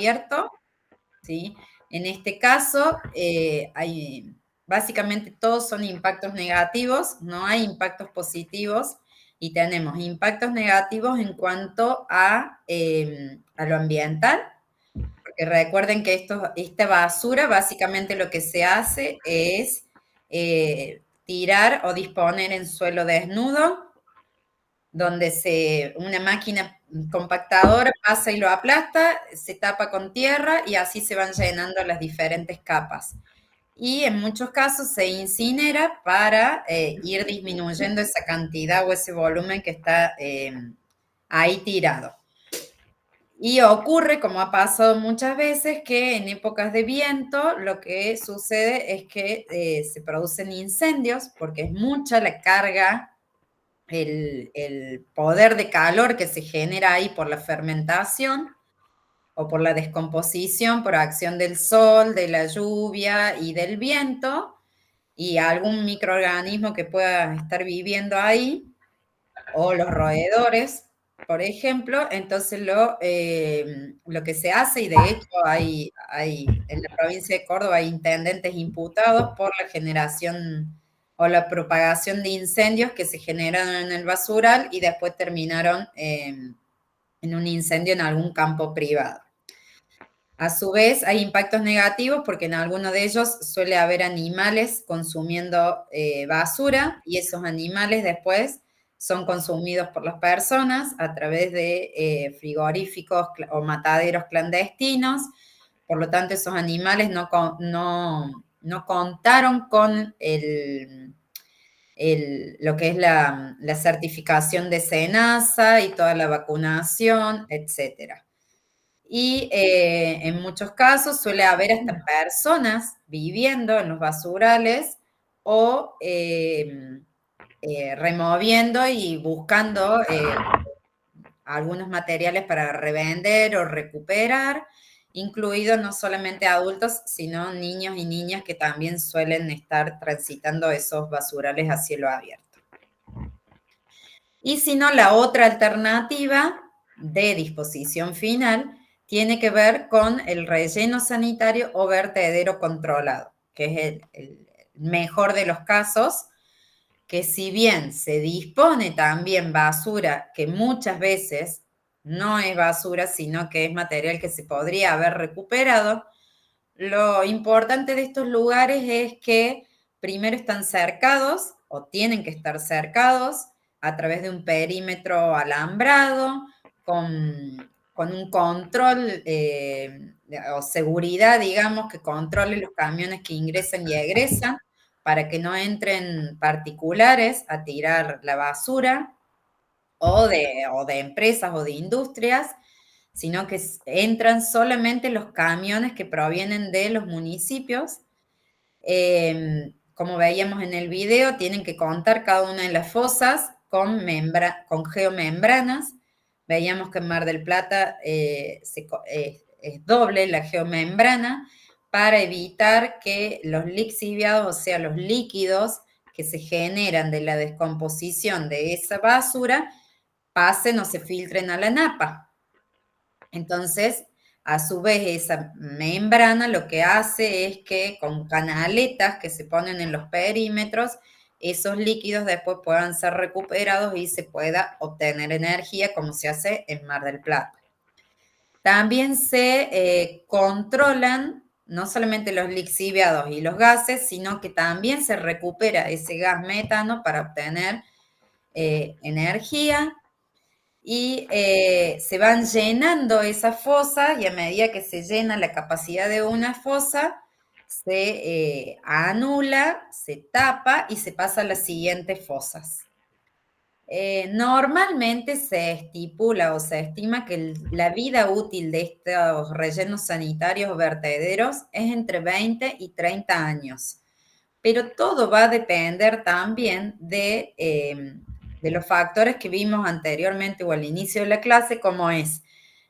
abierto, ¿sí? En este caso, básicamente todos son impactos negativos, no hay impactos positivos, y tenemos impactos negativos en cuanto a lo ambiental, porque recuerden que esta basura básicamente lo que se hace es tirar o disponer en suelo desnudo, donde una máquina compactadora pasa y lo aplasta, se tapa con tierra y así se van llenando las diferentes capas. Y en muchos casos se incinera para ir disminuyendo esa cantidad o ese volumen que está ahí tirado. Y ocurre, como ha pasado muchas veces, que en épocas de viento lo que sucede es que se producen incendios porque es mucha la carga, el poder de calor que se genera ahí por la fermentación o por la descomposición, por acción del sol, de la lluvia y del viento, y algún microorganismo que pueda estar viviendo ahí, o los roedores, por ejemplo. Entonces lo que se hace, y de hecho en la provincia de Córdoba hay intendentes imputados por la generación o la propagación de incendios que se generaron en el basural y después terminaron en un incendio en algún campo privado. A su vez, hay impactos negativos porque en alguno de ellos suele haber animales consumiendo basura, y esos animales después son consumidos por las personas a través de frigoríficos o mataderos clandestinos. Por lo tanto, esos animales no contaron con lo que es la certificación de SENASA y toda la vacunación, etcétera. Y en muchos casos suele haber hasta personas viviendo en los basurales o removiendo y buscando algunos materiales para revender o recuperar, incluidos no solamente adultos, sino niños y niñas que también suelen estar transitando esos basurales a cielo abierto. Y si no, la otra alternativa de disposición final tiene que ver con el relleno sanitario o vertedero controlado, que es el mejor de los casos, que si bien se dispone también basura, que muchas veces no es basura, sino que es material que se podría haber recuperado, lo importante de estos lugares es que primero están cercados o tienen que estar cercados a través de un perímetro alambrado, con un control o seguridad, digamos, que controle los camiones que ingresan y egresan para que no entren particulares a tirar la basura o de empresas o de industrias, sino que entran solamente los camiones que provienen de los municipios. Como veíamos en el video, tienen que contar cada una de las fosas con geomembranas. Veíamos que en Mar del Plata es doble la geomembrana para evitar que los lixiviados, o sea, los líquidos que se generan de la descomposición de esa basura, pasen o se filtren a la napa. Entonces, a su vez, esa membrana lo que hace es que con canaletas que se ponen en los perímetros, esos líquidos después puedan ser recuperados y se pueda obtener energía, como se hace en Mar del Plata. También se controlan no solamente los lixiviados y los gases, sino que también se recupera ese gas metano para obtener energía. Y se van llenando esas fosas, y a medida que se llena la capacidad de una fosa, se anula, se tapa y se pasa a las siguientes fosas. Normalmente se estipula o se estima que la vida útil de estos rellenos sanitarios o vertederos es entre 20 y 30 años, pero todo va a depender también de los factores que vimos anteriormente o al inicio de la clase, como es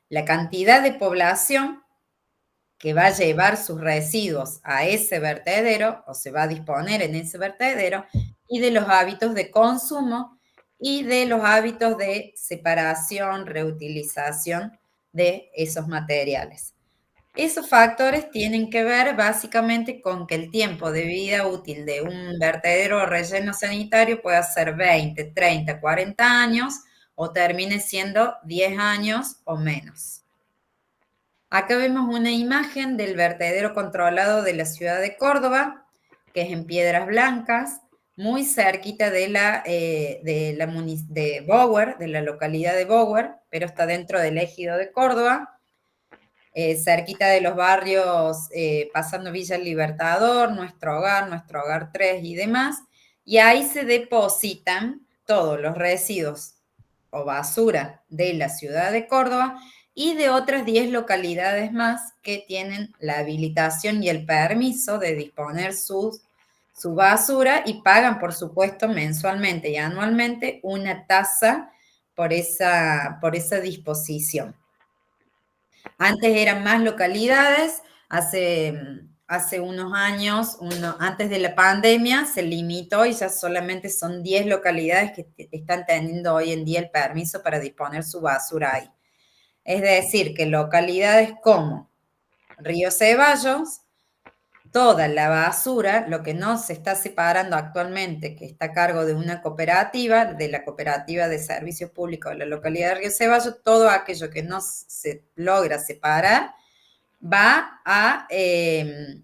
la cantidad de población que va a llevar sus residuos a ese vertedero o se va a disponer en ese vertedero, y de los hábitos de consumo y de los hábitos de separación, reutilización de esos materiales. Esos factores tienen que ver básicamente con que el tiempo de vida útil de un vertedero o relleno sanitario pueda ser 20, 30, 40 años o termine siendo 10 años o menos. Acá vemos una imagen del vertedero controlado de la ciudad de Córdoba, que es en Piedras Blancas, muy cerquita de Bower, de la localidad de Bower, pero está dentro del ejido de Córdoba, cerquita de los barrios, pasando Villa El Libertador, Nuestro Hogar 3 y demás, y ahí se depositan todos los residuos o basura de la ciudad de Córdoba y de otras 10 localidades más que tienen la habilitación y el permiso de disponer su basura y pagan, por supuesto, mensualmente y anualmente una tasa por esa disposición. Antes eran más localidades, hace unos años, antes de la pandemia, se limitó y ya solamente son 10 localidades que están teniendo hoy en día el permiso para disponer su basura ahí. Es decir, que localidades como Río Ceballos, toda la basura, lo que no se está separando actualmente, que está a cargo de una cooperativa, de la Cooperativa de Servicios Públicos de la localidad de Río Ceballos, todo aquello que no se logra separar va a este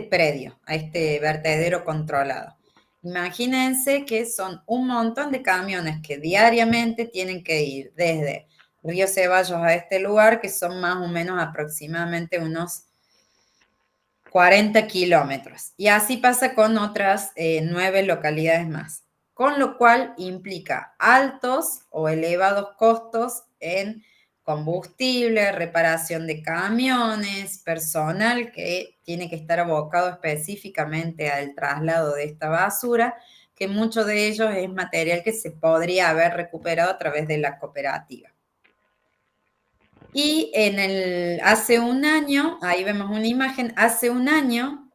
predio, a este vertedero controlado. Imagínense que son un montón de camiones que diariamente tienen que ir desde Río Ceballos a este lugar, que son más o menos aproximadamente unos 40 kilómetros. Y así pasa con otras 9 localidades más, con lo cual implica altos o elevados costos en combustible, reparación de camiones, personal que tiene que estar abocado específicamente al traslado de esta basura, que mucho de ellos es material que se podría haber recuperado a través de la cooperativa. Y hace un año, ahí vemos una imagen, hace un año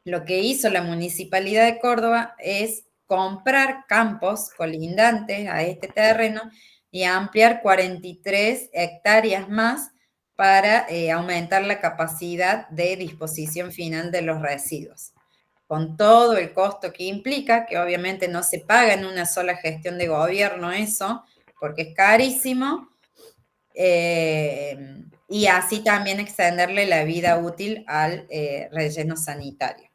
lo que hizo la Municipalidad de Córdoba es comprar campos colindantes a este terreno y ampliar 43 hectáreas más para aumentar la capacidad de disposición final de los residuos. Con todo el costo que implica, que obviamente no se paga en una sola gestión de gobierno eso, porque es carísimo, y así también extenderle la vida útil al relleno sanitario.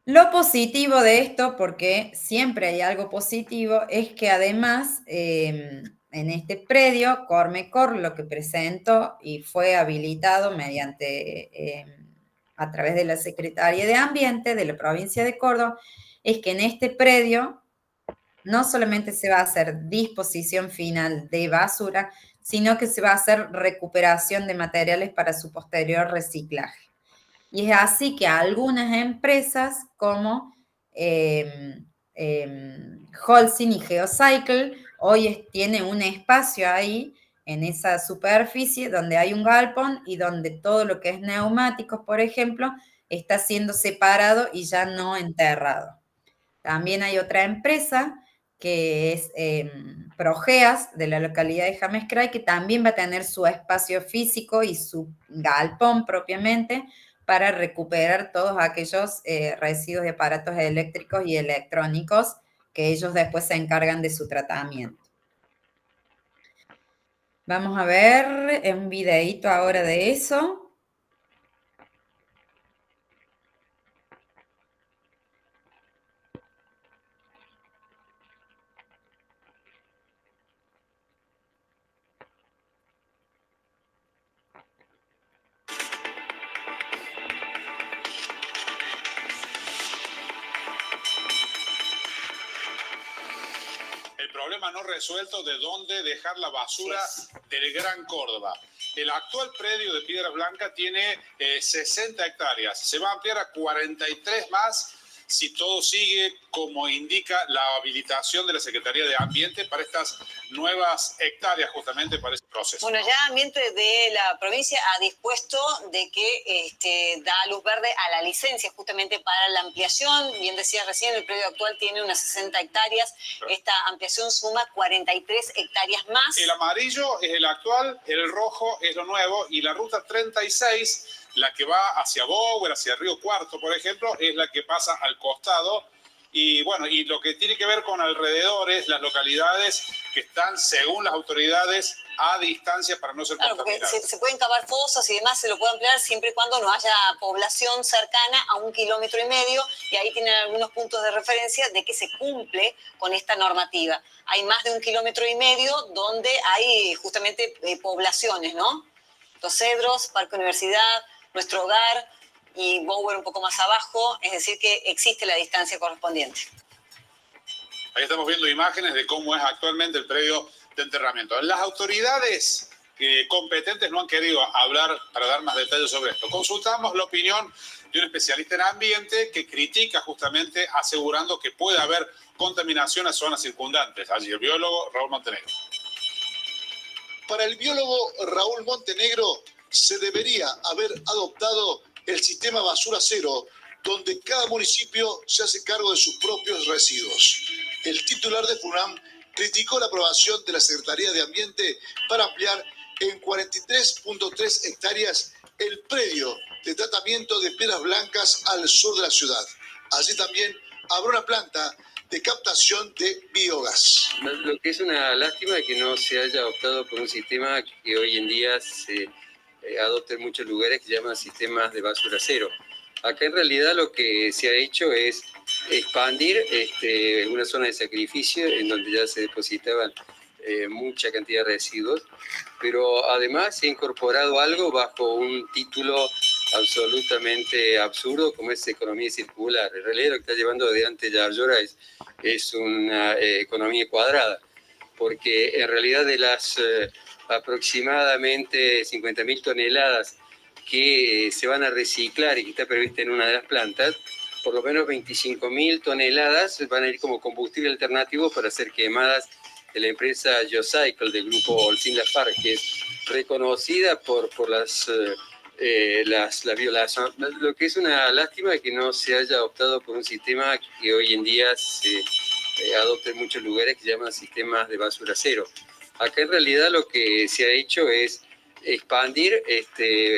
Lo positivo de esto, porque siempre hay algo positivo, es que además en este predio, Cormecor lo que presentó y fue habilitado a través de la Secretaría de Ambiente de la provincia de Córdoba, es que en este predio no solamente se va a hacer disposición final de basura, sino que se va a hacer recuperación de materiales para su posterior reciclaje. Y es así que algunas empresas como Holcim y Geocycle hoy tiene un espacio ahí en esa superficie donde hay un galpón y donde todo lo que es neumáticos, por ejemplo, está siendo separado y ya no enterrado. También hay otra empresa que es Progeas, de la localidad de James Cray, que también va a tener su espacio físico y su galpón propiamente para recuperar todos aquellos residuos de aparatos eléctricos y electrónicos que ellos después se encargan de su tratamiento. Vamos a ver un videíto ahora de eso. Problema no resuelto de dónde dejar la basura del Gran Córdoba. El actual predio de Piedras Blancas tiene 60 hectáreas. Se va a ampliar a 43 más. si todo sigue como indica la habilitación de la Secretaría de Ambiente para estas nuevas hectáreas justamente para ese proceso. Bueno, ya Ambiente de la provincia ha dispuesto de que da luz verde a la licencia justamente para la ampliación. Bien decía recién, el predio actual tiene unas 60 hectáreas. Claro. Esta ampliación suma 43 hectáreas más. El amarillo es el actual, el rojo es lo nuevo y la ruta 36, la que va hacia Bower, hacia Río Cuarto, por ejemplo, es la que pasa al costado. Y bueno, y lo que tiene que ver con alrededores, las localidades que están, según las autoridades, a distancia para no ser contaminadas. Porque se pueden cavar fosas y demás, se lo puede ampliar siempre y cuando no haya población cercana a 1,5 kilómetros, y ahí tienen algunos puntos de referencia de que se cumple con esta normativa. Hay más de 1,5 kilómetros donde hay justamente poblaciones, ¿no? Los Cedros, Parque Universidad, Nuestro Hogar y Bower un poco más abajo, es decir que existe la distancia correspondiente. Ahí estamos viendo imágenes de cómo es actualmente el predio de enterramiento. Las autoridades competentes no han querido hablar para dar más detalles sobre esto. Consultamos la opinión de un especialista en ambiente que critica justamente asegurando que puede haber contaminación a zonas circundantes. Allí el biólogo Raúl Montenegro. Para el biólogo Raúl Montenegro se debería haber adoptado el sistema basura cero, donde cada municipio se hace cargo de sus propios residuos. El titular de FUNAM criticó la aprobación de la Secretaría de Ambiente para ampliar en 43.3 hectáreas el predio de tratamiento de piedras blancas al sur de la ciudad. Allí también habrá una planta de captación de biogás. Lo que es una lástima es que no se haya optado por un sistema que hoy en día se adopta en muchos lugares, que se llaman sistemas de basura cero. Acá en realidad lo que se ha hecho es expandir una zona de sacrificio en donde ya se depositaban mucha cantidad de residuos, pero además se ha incorporado algo bajo un título absolutamente absurdo como es economía circular. En realidad lo que está llevando adelante Yarlora es una economía cuadrada, porque en realidad de las aproximadamente 50.000 toneladas que se van a reciclar y que está prevista en una de las plantas, por lo menos 25.000 toneladas van a ir como combustible alternativo para ser quemadas de la empresa Geocycle del grupo Holcim Lafarge, que es reconocida por la violación. Lo que es una lástima es que no se haya optado por un sistema que hoy en día se adopta en muchos lugares, que se llaman sistemas de basura cero. Acá en realidad lo que se ha hecho es expandir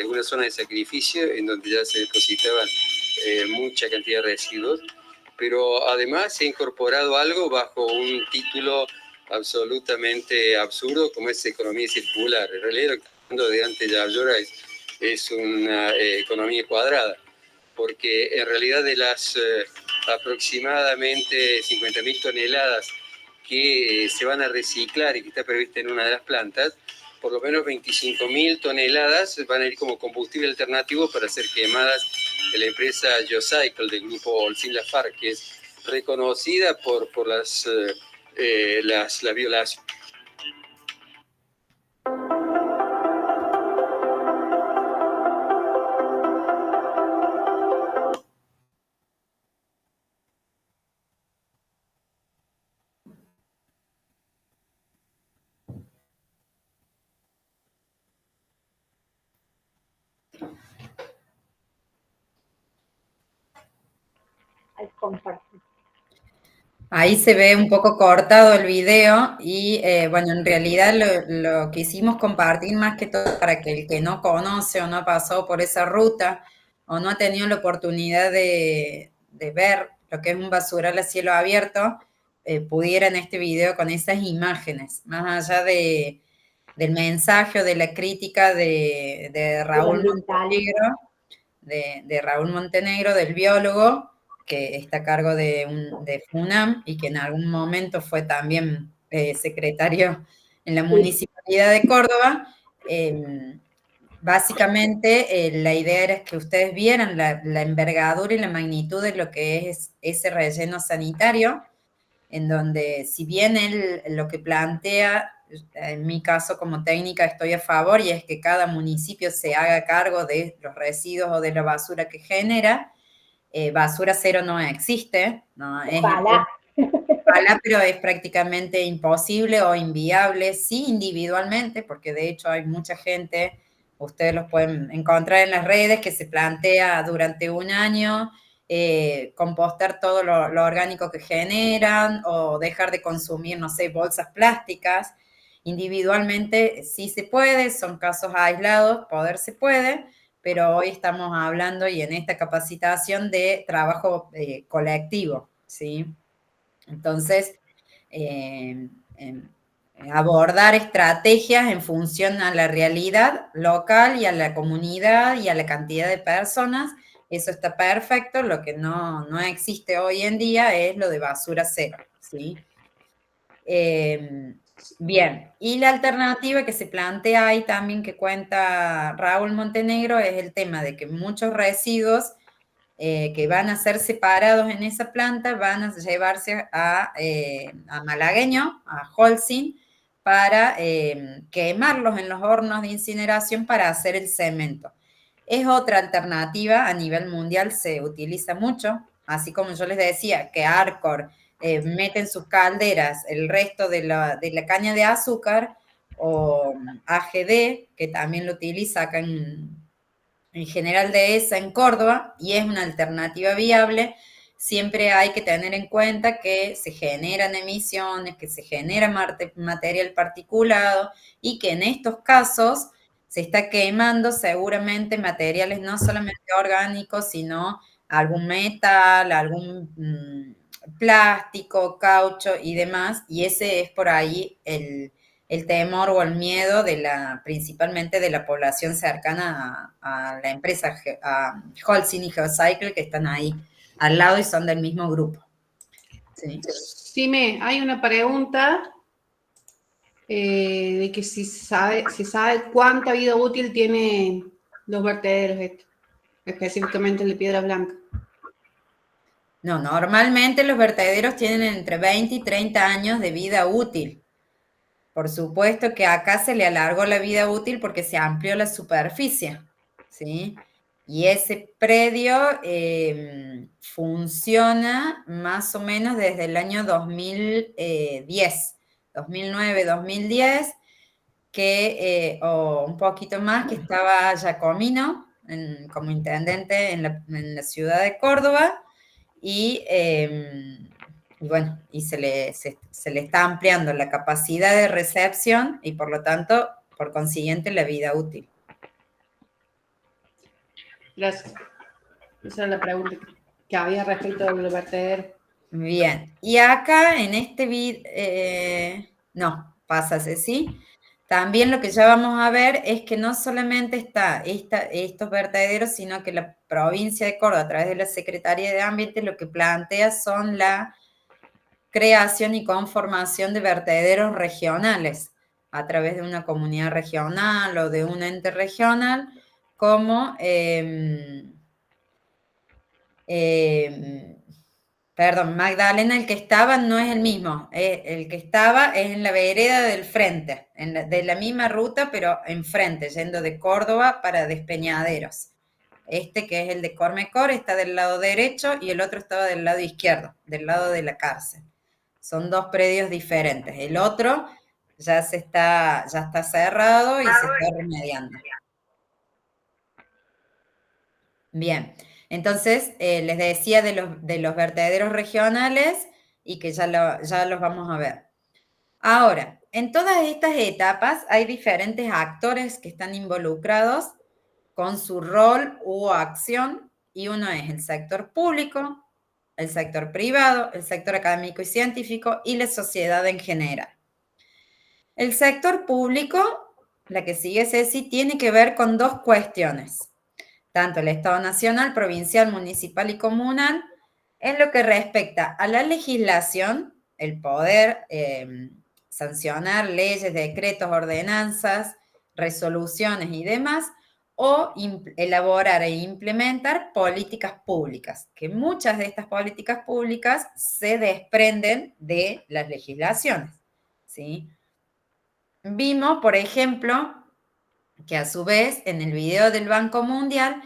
una zona de sacrificio en donde ya se depositaban mucha cantidad de residuos, pero además se ha incorporado algo bajo un título absolutamente absurdo como es economía circular. En realidad lo que está hablando de antes Yarlora es una economía cuadrada, porque en realidad de las aproximadamente 50.000 toneladas que se van a reciclar y que está prevista en una de las plantas, por lo menos 25.000 toneladas van a ir como combustible alternativo para ser quemadas de la empresa Geocycle del grupo Holcim Lafarge, que es reconocida por la violación. Ahí se ve un poco cortado el video y bueno, en realidad lo quisimos compartir más que todo para que el que no conoce o no ha pasado por esa ruta o no ha tenido la oportunidad de ver lo que es un basural a cielo abierto, pudiera en este video con esas imágenes, más allá del mensaje o de la crítica de Raúl Montenegro, de Raúl Montenegro, del biólogo, que está a cargo de FUNAM y que en algún momento fue también secretario en la Municipalidad de Córdoba. Básicamente la idea era que ustedes vieran la envergadura y la magnitud de lo que es ese relleno sanitario, en donde si bien él lo que plantea, en mi caso como técnica estoy a favor, y es que cada municipio se haga cargo de los residuos o de la basura que genera, basura cero no existe, ¿no? Ojalá. Ojalá, pero es prácticamente imposible o inviable, sí individualmente, porque de hecho hay mucha gente, ustedes los pueden encontrar en las redes, que se plantea durante un año compostar todo lo orgánico que generan o dejar de consumir, no sé, bolsas plásticas. Individualmente sí se puede, son casos aislados, poder se puede, pero hoy estamos hablando y en esta capacitación de trabajo colectivo, ¿sí? Entonces, abordar estrategias en función a la realidad local y a la comunidad y a la cantidad de personas, eso está perfecto. Lo que no existe hoy en día es lo de basura cero, ¿sí? Bien, y la alternativa que se plantea ahí también que cuenta Raúl Montenegro es el tema de que muchos residuos que van a ser separados en esa planta van a llevarse a Malagueño, a Holcim, para quemarlos en los hornos de incineración para hacer el cemento. Es otra alternativa, a nivel mundial se utiliza mucho, así como yo les decía que Arcor mete en sus calderas el resto de la caña de azúcar, o AGD, que también lo utiliza acá en General Dehesa en Córdoba, y es una alternativa viable. Siempre hay que tener en cuenta que se generan emisiones, que se genera material particulado y que en estos casos se está quemando seguramente materiales no solamente orgánicos, sino algún metal, algún plástico, caucho y demás, y ese es por ahí el temor o el miedo principalmente de la población cercana a la empresa, a Holcim y Geocycle, que están ahí al lado y son del mismo grupo. Sí. Sime, hay una pregunta de que si sabe cuánta vida útil tienen los vertederos estos, específicamente el de Piedra Blanca. No, normalmente los vertederos tienen entre 20 y 30 años de vida útil. Por supuesto que acá se le alargó la vida útil porque se amplió la superficie, ¿sí? Y ese predio funciona más o menos desde el año 2010, 2009, 2010, o un poquito más, que estaba Giacomino como intendente en la ciudad de Córdoba, y bueno, y se le está ampliando la capacidad de recepción y por lo tanto, por consiguiente, la vida útil. Gracias. Esa es la pregunta que había respecto al vertedero. Bien, y acá en este video, no, pásase, ¿sí? También lo que ya vamos a ver es que no solamente está estos vertederos, sino que la provincia de Córdoba, a través de la Secretaría de Ambiente, lo que plantea son la creación y conformación de vertederos regionales a través de una comunidad regional o de un ente regional, como, perdón, Magdalena, el que estaba no es el mismo, el que estaba es en la vereda del frente, de la misma ruta, pero enfrente, yendo de Córdoba para Despeñaderos. Este, que es el de Cormecor, está del lado derecho y el otro estaba del lado izquierdo, del lado de la cárcel. Son dos predios diferentes. El otro ya está cerrado y se está remediando. Bien, entonces les decía de los vertederos regionales y que ya los vamos a ver. Ahora, en todas estas etapas hay diferentes actores que están involucrados con su rol u acción, y uno es el sector público, el sector privado, el sector académico y científico y la sociedad en general. El sector público, la que sigue Ceci, tiene que ver con dos cuestiones, tanto el Estado nacional, provincial, municipal y comunal, en lo que respecta a la legislación, el poder sancionar leyes, decretos, ordenanzas, resoluciones y demás, o elaborar e implementar políticas públicas, que muchas de estas políticas públicas se desprenden de las legislaciones, ¿sí? Vimos, por ejemplo, que a su vez en el video del Banco Mundial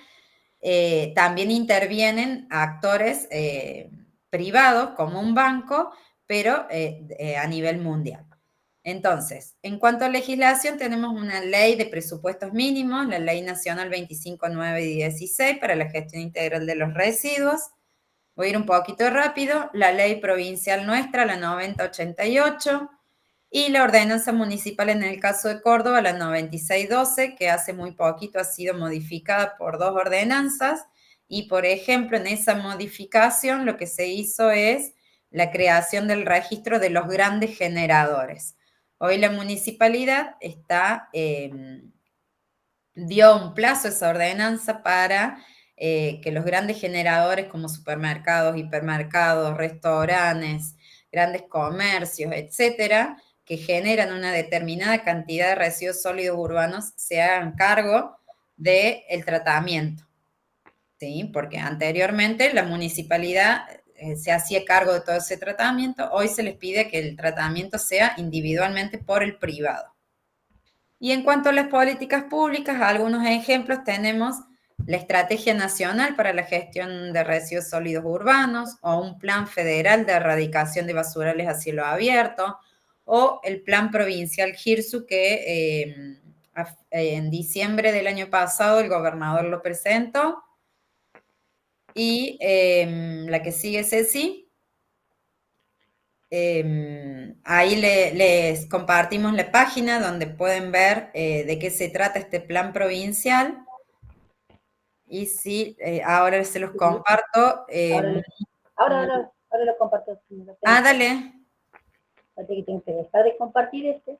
también intervienen actores privados como un banco, pero a nivel mundial. Entonces, en cuanto a legislación, tenemos una ley de presupuestos mínimos, la Ley Nacional 25.916 para la gestión integral de los residuos. Voy a ir un poquito rápido. La ley provincial nuestra, la 9088, y la ordenanza municipal en el caso de Córdoba, la 9612, que hace muy poquito ha sido modificada por 2 ordenanzas. Y, por ejemplo, en esa modificación lo que se hizo es la creación del registro de los grandes generadores. Hoy la municipalidad dio un plazo a esa ordenanza para que los grandes generadores como supermercados, hipermercados, restaurantes, grandes comercios, etcétera, que generan una determinada cantidad de residuos sólidos urbanos, se hagan cargo del tratamiento, ¿sí? Porque anteriormente la municipalidad se hacía cargo de todo ese tratamiento, hoy se les pide que el tratamiento sea individualmente por el privado. Y en cuanto a las políticas públicas, algunos ejemplos tenemos la Estrategia Nacional para la Gestión de Residuos Sólidos Urbanos, o un Plan Federal de Erradicación de Basurales a Cielo Abierto, o el Plan Provincial GIRSU que en diciembre del año pasado el gobernador lo presentó. Y la que sigue, Ceci. Ahí les compartimos la página donde pueden ver de qué se trata este plan provincial. Y sí, ahora se los comparto. Ahora lo comparto. Dale. Así que tengo que dejar de compartir este.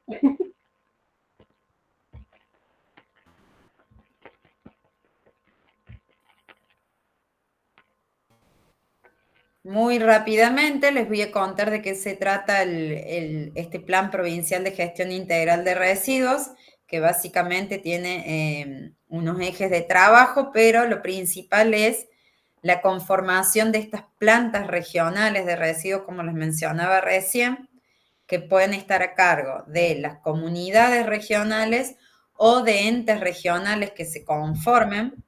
Muy rápidamente les voy a contar de qué se trata este Plan Provincial de Gestión Integral de Residuos, que básicamente tiene unos ejes de trabajo, pero lo principal es la conformación de estas plantas regionales de residuos, como les mencionaba recién, que pueden estar a cargo de las comunidades regionales o de entes regionales que se conformen.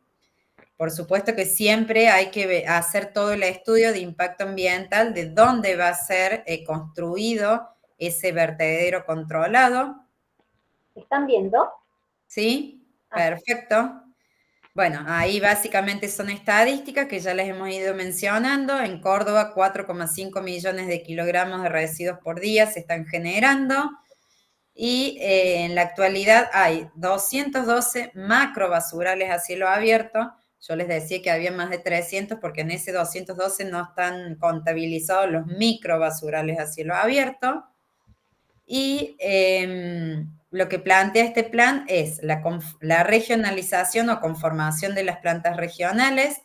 Por supuesto que siempre hay que hacer todo el estudio de impacto ambiental de dónde va a ser construido ese vertedero controlado. ¿Están viendo? ¿Sí? Perfecto. Bueno, ahí básicamente son estadísticas que ya les hemos ido mencionando. En Córdoba, 4,5 millones de kilogramos de residuos por día se están generando. Y en la actualidad hay 212 macrobasurales a cielo abierto. Yo les decía que había más de 300 porque en ese 212 no están contabilizados los microbasurales a cielo abierto. Y lo que plantea este plan es la regionalización o conformación de las plantas regionales,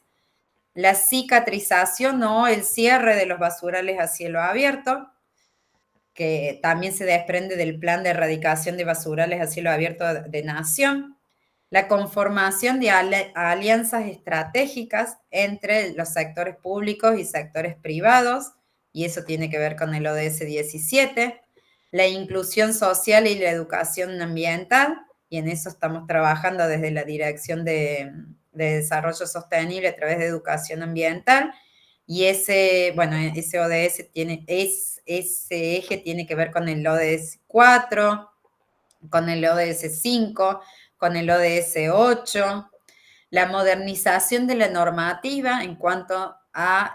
la cicatrización o el cierre de los basurales a cielo abierto, que también se desprende del plan de erradicación de basurales a cielo abierto de Nación, la conformación de alianzas estratégicas entre los sectores públicos y sectores privados, y eso tiene que ver con el ODS 17, la inclusión social y la educación ambiental, y en eso estamos trabajando desde la Dirección de Desarrollo Sostenible a través de educación ambiental, y ese ODS ese eje tiene que ver con el ODS 4, con el ODS 5, con el ODS 8, la modernización de la normativa en cuanto a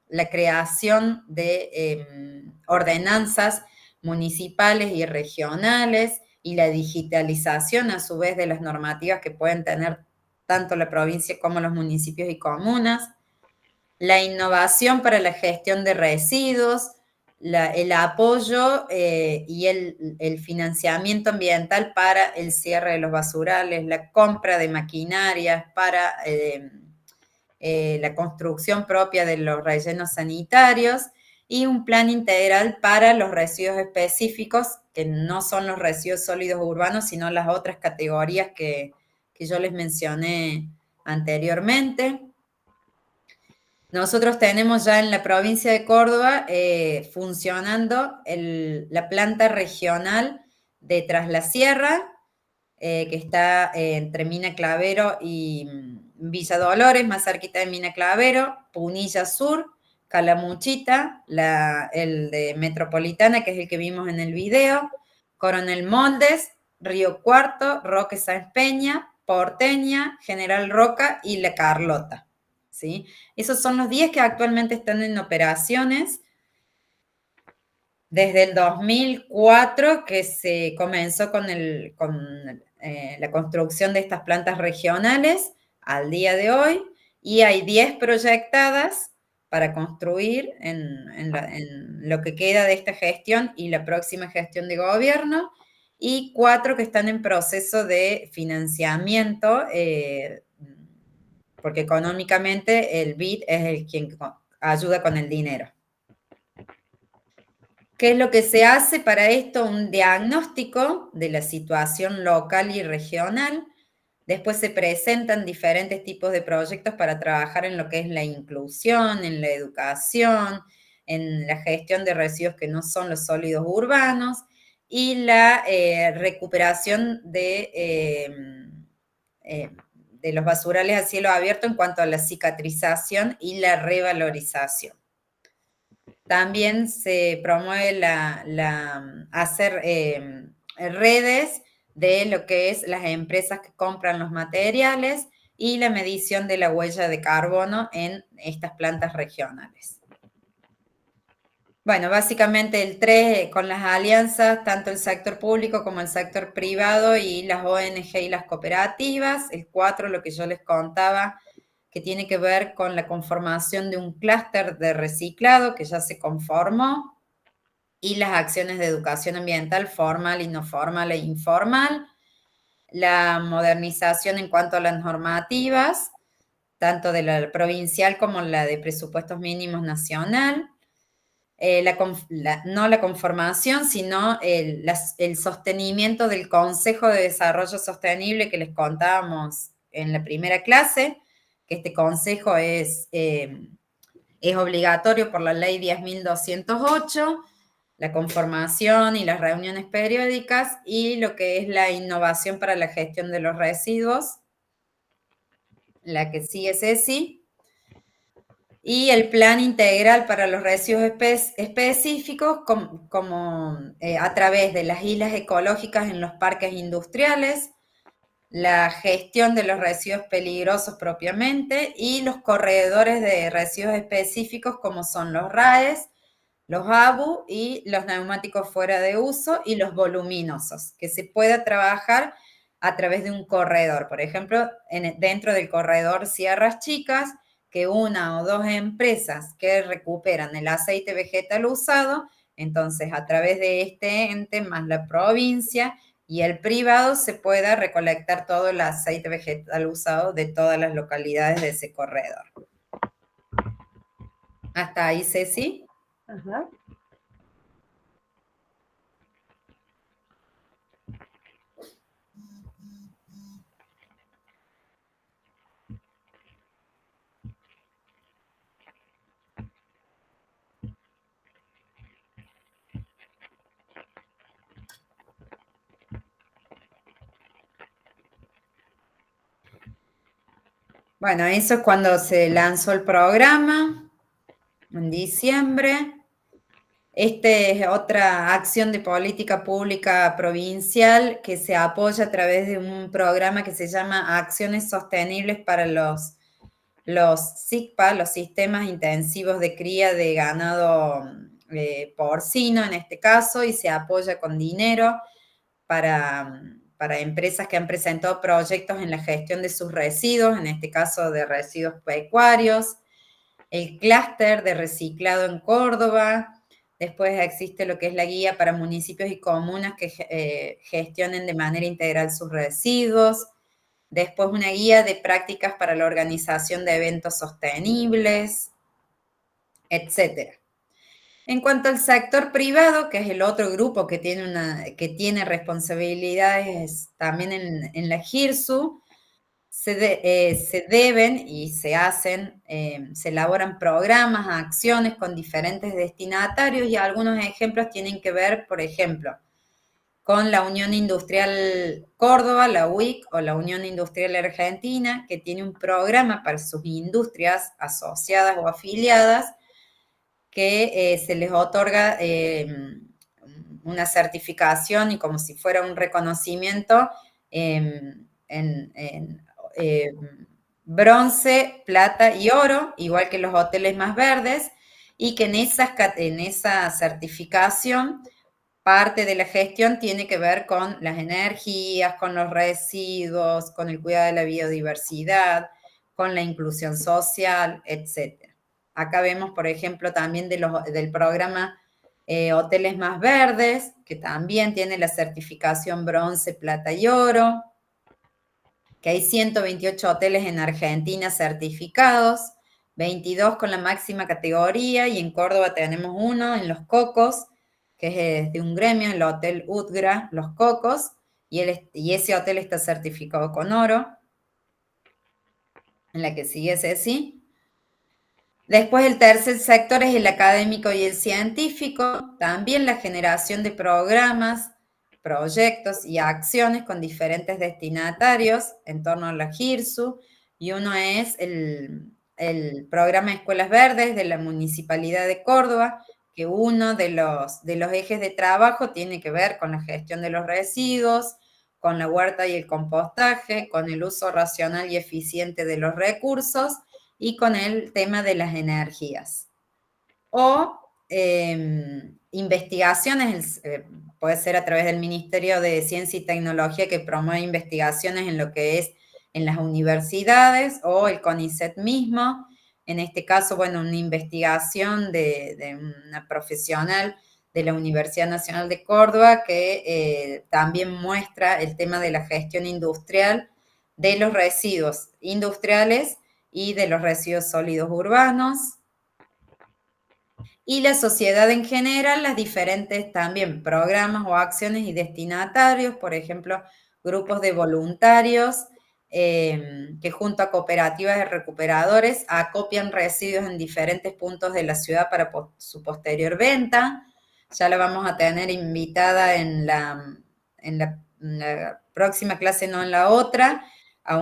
la creación de ordenanzas municipales y regionales y la digitalización a su vez de las normativas que pueden tener tanto la provincia como los municipios y comunas, la innovación para la gestión de residuos, el apoyo y el financiamiento ambiental para el cierre de los basurales, la compra de maquinarias para la construcción propia de los rellenos sanitarios y un plan integral para los residuos específicos, que no son los residuos sólidos urbanos, sino las otras categorías que yo les mencioné anteriormente. Nosotros tenemos ya en la provincia de Córdoba funcionando la planta regional de Tras la Sierra, que está entre Mina Clavero y Villa Dolores, más cerquita de Mina Clavero, Punilla Sur, Calamuchita, el de Metropolitana, que es el que vimos en el video, Coronel Moldes, Río Cuarto, Roque Sáenz Peña, Porteña, General Roca y La Carlota, ¿sí? Esos son los 10 que actualmente están en operaciones desde el 2004, que se comenzó con la construcción de estas plantas regionales al día de hoy, y hay 10 proyectadas para construir en lo que queda de esta gestión y la próxima gestión de gobierno, y 4 que están en proceso de financiamiento, porque económicamente el BID es el quien ayuda con el dinero. ¿Qué es lo que se hace para esto? Un diagnóstico de la situación local y regional. Después se presentan diferentes tipos de proyectos para trabajar en lo que es la inclusión, en la educación, en la gestión de residuos que no son los sólidos urbanos y la recuperación de los basurales a cielo abierto en cuanto a la cicatrización y la revalorización. También se promueve hacer redes de lo que es las empresas que compran los materiales y la medición de la huella de carbono en estas plantas regionales. Bueno, básicamente el 3, con las alianzas, tanto el sector público como el sector privado y las ONG y las cooperativas. El 4, lo que yo les contaba, que tiene que ver con la conformación de un clúster de reciclado que ya se conformó, y las acciones de educación ambiental formal y no formal e informal, la modernización en cuanto a las normativas, tanto de la provincial como la de presupuestos mínimos nacional, no la conformación, sino el sostenimiento del Consejo de Desarrollo Sostenible que les contábamos en la primera clase, que este consejo es obligatorio por la ley 10.208, la conformación y las reuniones periódicas, y lo que es la innovación para la gestión de los residuos, la que sigue Ceci, y el plan integral para los residuos específicos, como a través de las islas ecológicas en los parques industriales, la gestión de los residuos peligrosos propiamente, y los corredores de residuos específicos como son los RAES, los ABU y los neumáticos fuera de uso y los voluminosos, que se pueda trabajar a través de un corredor. Por ejemplo, dentro del corredor Sierras Chicas, que 1 o 2 empresas que recuperan el aceite vegetal usado, entonces a través de este ente más la provincia y el privado se pueda recolectar todo el aceite vegetal usado de todas las localidades de ese corredor. ¿Hasta ahí, Ceci? Ajá. Bueno, eso es cuando se lanzó el programa, en diciembre. Esta es otra acción de política pública provincial que se apoya a través de un programa que se llama Acciones Sostenibles para los SICPA, los Sistemas Intensivos de Cría de Ganado Porcino en este caso, y se apoya con dinero para empresas que han presentado proyectos en la gestión de sus residuos, en este caso de residuos pecuarios, el clúster de reciclado en Córdoba. Después existe lo que es la guía para municipios y comunas que gestionen de manera integral sus residuos. Después una guía de prácticas para la organización de eventos sostenibles, etc. En cuanto al sector privado, que es el otro grupo que tiene responsabilidades también en la GIRSU, se deben y se hacen, se elaboran programas, acciones con diferentes destinatarios, y algunos ejemplos tienen que ver, por ejemplo, con la Unión Industrial Córdoba, la UIC, o la Unión Industrial Argentina, que tiene un programa para sus industrias asociadas o afiliadas, que se les otorga una certificación y como si fuera un reconocimiento en bronce, plata y oro, igual que los hoteles más verdes, y que en esa certificación parte de la gestión tiene que ver con las energías, con los residuos, con el cuidado de la biodiversidad, con la inclusión social, etc. Acá vemos, por ejemplo, también del programa Hoteles Más Verdes, que también tiene la certificación bronce, plata y oro, que hay 128 hoteles en Argentina certificados, 22 con la máxima categoría, y en Córdoba tenemos uno en Los Cocos, que es de un gremio, el Hotel Utgra Los Cocos, y ese hotel está certificado con oro. En la que sigue Ceci. Después el tercer sector es el académico y el científico, también la generación de programas, proyectos y acciones con diferentes destinatarios en torno a la GIRSU, y uno es el programa Escuelas Verdes de la Municipalidad de Córdoba, que uno de los ejes de trabajo tiene que ver con la gestión de los residuos, con la huerta y el compostaje, con el uso racional y eficiente de los recursos y con el tema de las energías. O investigaciones, puede ser a través del Ministerio de Ciencia y Tecnología, que promueve investigaciones en lo que es en las universidades, o el CONICET mismo. En este caso, bueno, una investigación de una profesional de la Universidad Nacional de Córdoba que también muestra el tema de la gestión industrial de los residuos industriales y de los residuos sólidos urbanos. Y la sociedad en general, las diferentes también programas o acciones y destinatarios, por ejemplo, grupos de voluntarios que junto a cooperativas de recuperadores acopian residuos en diferentes puntos de la ciudad para su posterior venta. Ya la vamos a tener invitada en la próxima clase, no en la otra, a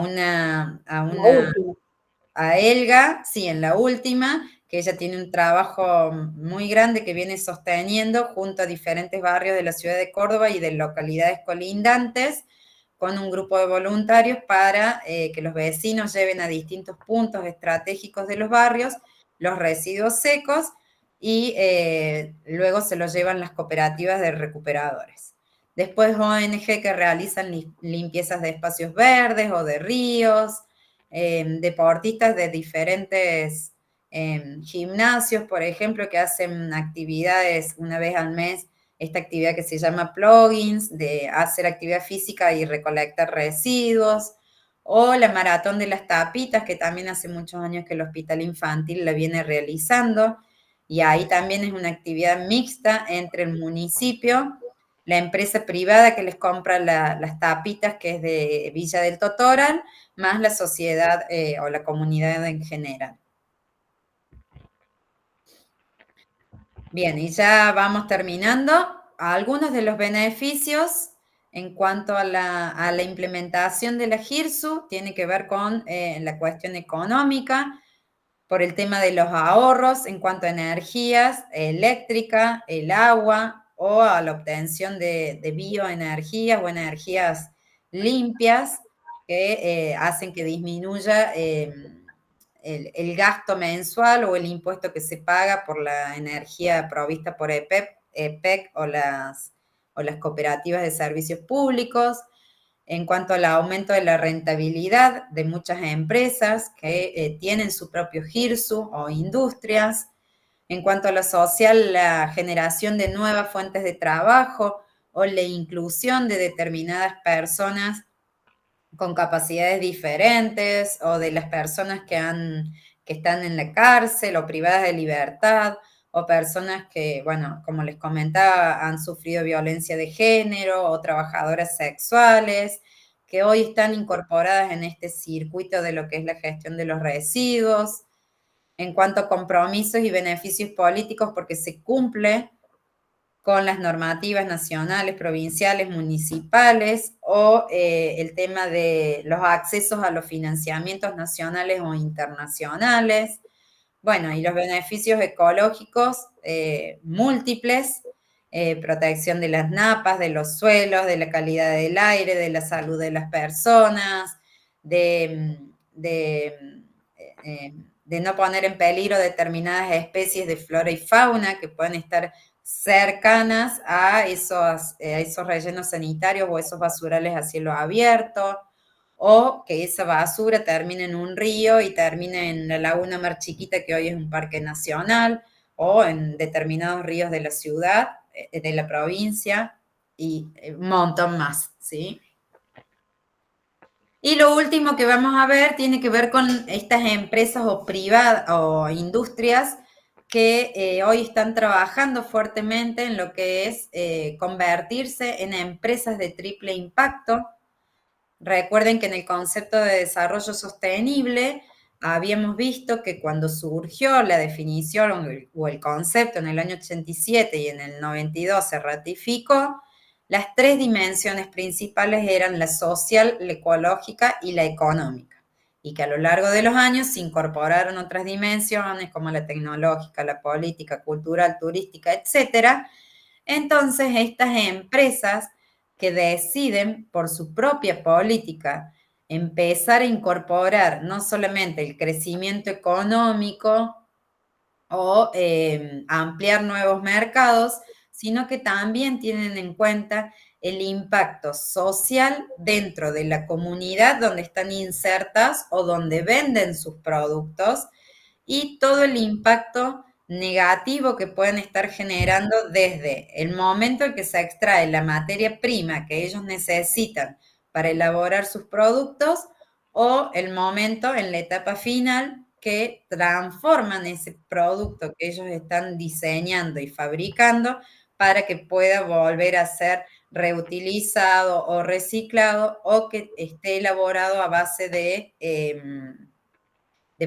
Elga, sí, en la última, que ella tiene un trabajo muy grande que viene sosteniendo junto a diferentes barrios de la ciudad de Córdoba y de localidades colindantes, con un grupo de voluntarios para que los vecinos lleven a distintos puntos estratégicos de los barrios los residuos secos y luego se los llevan las cooperativas de recuperadores. Después ONG que realizan limpiezas de espacios verdes o de ríos, deportistas de diferentes gimnasios, por ejemplo, que hacen actividades una vez al mes, esta actividad que se llama plugins, de hacer actividad física y recolectar residuos, o la maratón de las tapitas, que también hace muchos años que el Hospital Infantil la viene realizando, y ahí también es una actividad mixta entre el municipio, la empresa privada que les compra las tapitas, que es de Villa del Totoral, más la sociedad o la comunidad en general. Bien, y ya vamos terminando. Algunos de los beneficios en cuanto a la implementación de la GIRSU tiene que ver con la cuestión económica, por el tema de los ahorros en cuanto a energías eléctrica, el agua, o a la obtención de bioenergías o energías limpias que hacen que disminuya el gasto mensual o el impuesto que se paga por la energía provista por EPEC o las cooperativas de servicios públicos. En cuanto al aumento de la rentabilidad de muchas empresas que tienen su propio GIRSU o industrias. En cuanto a lo social, la generación de nuevas fuentes de trabajo o la inclusión de determinadas personas con capacidades diferentes, o de las personas que están en la cárcel o privadas de libertad, o personas que, bueno, como les comentaba, han sufrido violencia de género, o trabajadoras sexuales, que hoy están incorporadas en este circuito de lo que es la gestión de los residuos. En cuanto a compromisos y beneficios políticos, porque se cumple con las normativas nacionales, provinciales, municipales, o el tema de los accesos a los financiamientos nacionales o internacionales. Bueno, y los beneficios ecológicos múltiples, protección de las napas, de los suelos, de la calidad del aire, de la salud de las personas, de no poner en peligro determinadas especies de flora y fauna que pueden estar cercanas a esos rellenos sanitarios o esos basurales a cielo abierto, o que esa basura termine en un río y termine en la Laguna Mar Chiquita, que hoy es un parque nacional, o en determinados ríos de la ciudad, de la provincia, y un montón más, ¿sí? Y lo último que vamos a ver tiene que ver con estas empresas o privadas o industrias que hoy están trabajando fuertemente en lo que es convertirse en empresas de triple impacto. Recuerden que en el concepto de desarrollo sostenible habíamos visto que cuando surgió la definición o el concepto en el año 87 y en el 92 se ratificó, las tres dimensiones principales eran la social, la ecológica y la económica, y que a lo largo de los años se incorporaron otras dimensiones como la tecnológica, la política, cultural, turística, etc. Entonces, estas empresas que deciden por su propia política empezar a incorporar no solamente el crecimiento económico o ampliar nuevos mercados, sino que también tienen en cuenta el impacto social dentro de la comunidad donde están insertas o donde venden sus productos, y todo el impacto negativo que pueden estar generando desde el momento en que se extrae la materia prima que ellos necesitan para elaborar sus productos, o el momento en la etapa final que transforman ese producto que ellos están diseñando y fabricando para que pueda volver a ser reutilizado o reciclado, o que esté elaborado a base de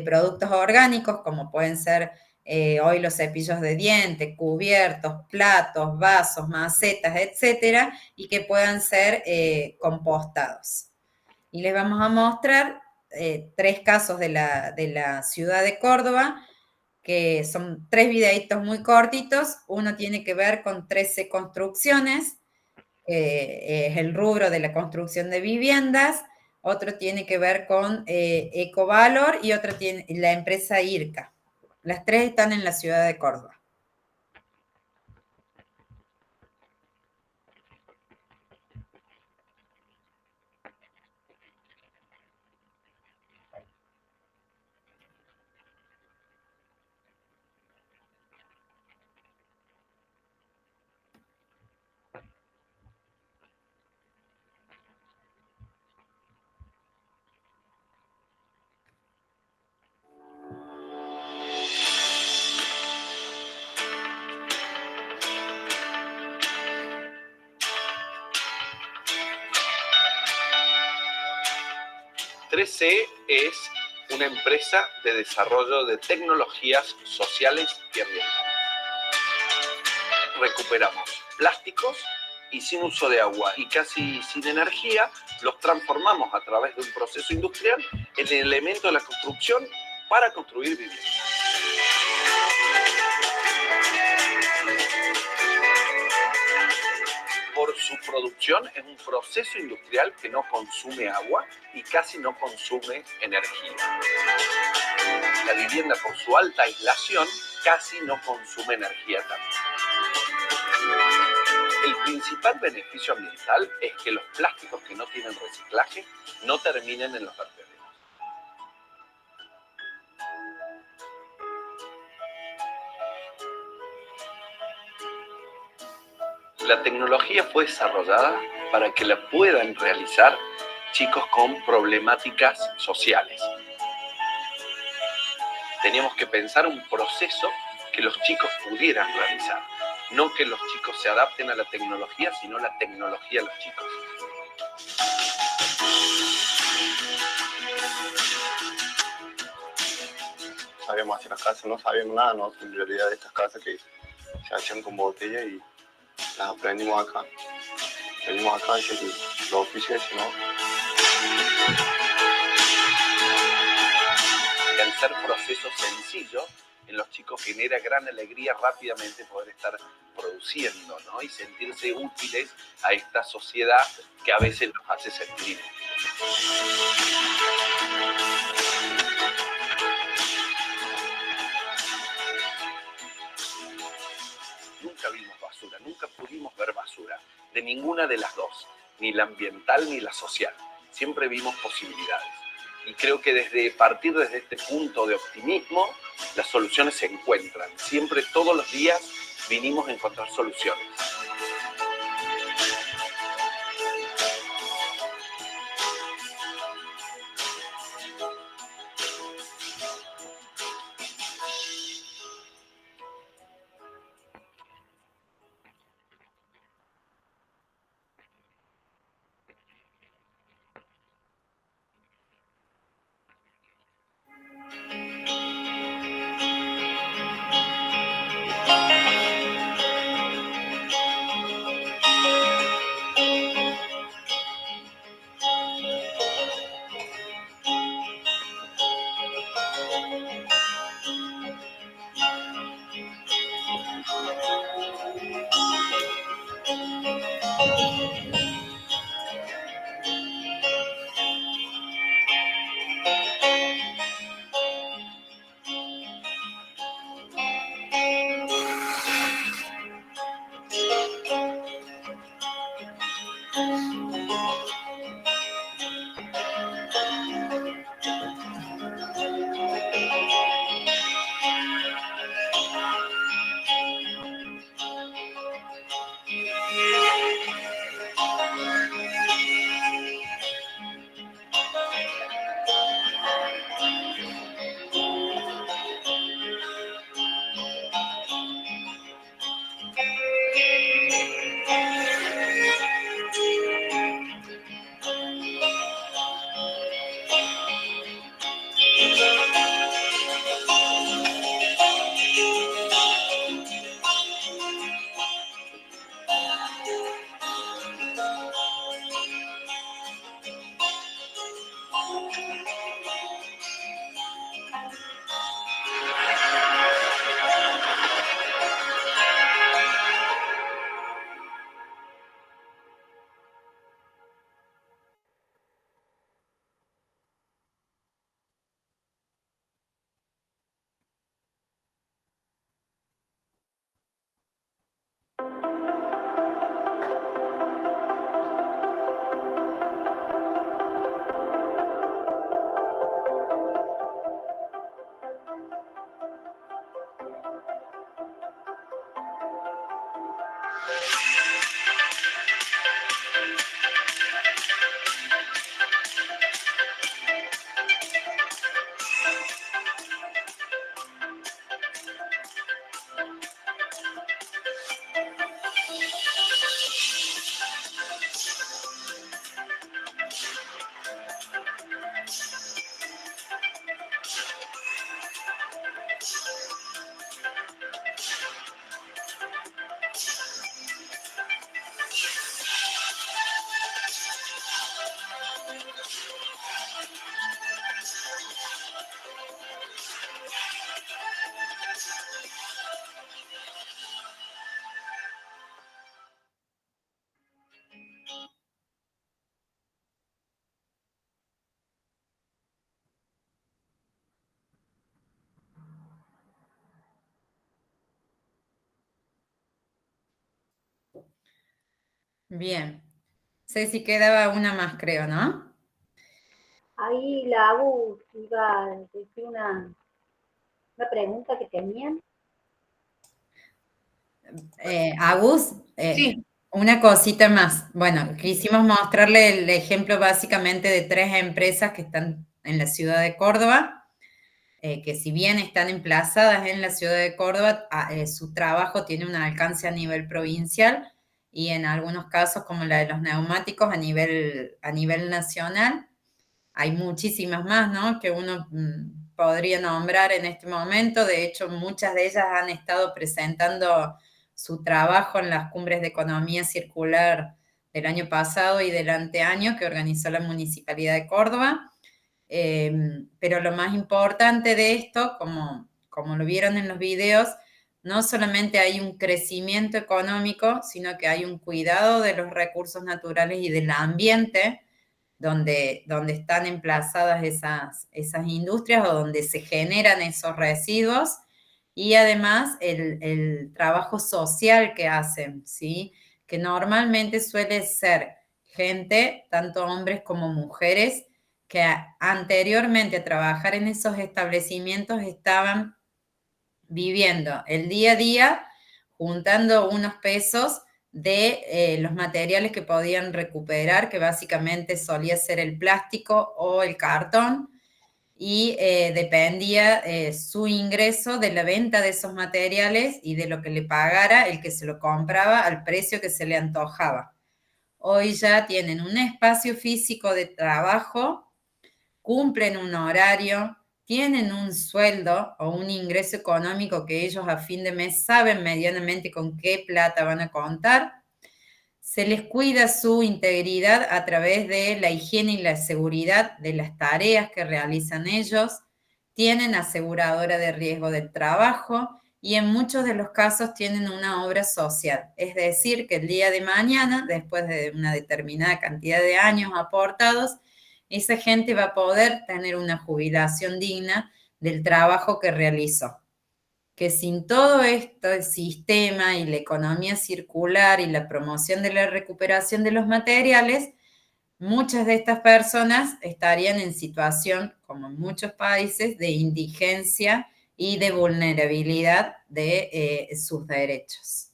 productos orgánicos, como pueden ser hoy los cepillos de dientes, cubiertos, platos, vasos, macetas, etcétera, y que puedan ser compostados. Y les vamos a mostrar tres casos de la ciudad de Córdoba, que son 3 videitos muy cortitos. Uno tiene que ver con 13 construcciones, es el rubro de la construcción de viviendas. Otro tiene que ver con Ecovalor, y otro tiene la empresa IRCA. Las tres están en la ciudad de Córdoba. C es una empresa de desarrollo de tecnologías sociales y ambientales. Recuperamos plásticos y sin uso de agua y casi sin energía, los transformamos a través de un proceso industrial en el elemento de la construcción para construir viviendas. Por su producción es un proceso industrial que no consume agua y casi no consume energía. La vivienda, por su alta aislación, casi no consume energía también. El principal beneficio ambiental es que los plásticos que no tienen reciclaje no terminen en los vertederos. La tecnología fue desarrollada para que la puedan realizar chicos con problemáticas sociales. Teníamos que pensar un proceso que los chicos pudieran realizar. No que los chicos se adapten a la tecnología, sino la tecnología a los chicos. Sabíamos hacer las casas, no sabíamos nada, ¿no? En realidad, estas casas que se hacían con botella y aprendimos acá. Venimos acá y lo oficio es, ¿no? Y al ser procesos sencillos, en los chicos genera gran alegría rápidamente poder estar produciendo, ¿no? Y sentirse útiles a esta sociedad que a veces nos hace sentir. Nunca vimos basura, nunca pudimos ver basura, de ninguna de las dos, ni la ambiental ni la social. Siempre vimos posibilidades. Y creo que partir desde este punto de optimismo, las soluciones se encuentran. Siempre, todos los días, vinimos a encontrar soluciones. Bien. Ceci, quedaba una más, creo, ¿no? Ahí la Agus iba a decir una pregunta que tenían. Agus, Sí. una cosita más. Bueno, quisimos mostrarle el ejemplo básicamente de 3 empresas que están en la ciudad de Córdoba, que si bien están emplazadas en la ciudad de Córdoba, su trabajo tiene un alcance a nivel provincial y en algunos casos, como la de los neumáticos, a nivel nacional. Hay muchísimas más, ¿no? Que uno podría nombrar en este momento. De hecho, muchas de ellas han estado presentando su trabajo en las cumbres de economía circular del año pasado y del anteaño que organizó la Municipalidad de Córdoba. Pero lo más importante de esto, como lo vieron en los videos, no solamente hay un crecimiento económico, sino que hay un cuidado de los recursos naturales y del ambiente donde están emplazadas esas industrias o donde se generan esos residuos, y además el trabajo social que hacen, ¿sí? Que normalmente suele ser gente, tanto hombres como mujeres, que anteriormente a trabajar en esos establecimientos estaban viviendo el día a día, juntando unos pesos de los materiales que podían recuperar, que básicamente solía ser el plástico o el cartón, y dependía su ingreso de la venta de esos materiales y de lo que le pagara el que se lo compraba al precio que se le antojaba. Hoy ya tienen un espacio físico de trabajo, cumplen un horario, tienen un sueldo o un ingreso económico que ellos a fin de mes saben medianamente con qué plata van a contar. Se les cuida su integridad a través de la higiene y la seguridad de las tareas que realizan ellos. Tienen aseguradora de riesgo del trabajo y en muchos de los casos tienen una obra social. Es decir, que el día de mañana, después de una determinada cantidad de años aportados, esa gente va a poder tener una jubilación digna del trabajo que realizó. Que sin todo esto, el sistema y la economía circular y la promoción de la recuperación de los materiales, muchas de estas personas estarían en situación, como en muchos países, de indigencia y de vulnerabilidad de sus derechos.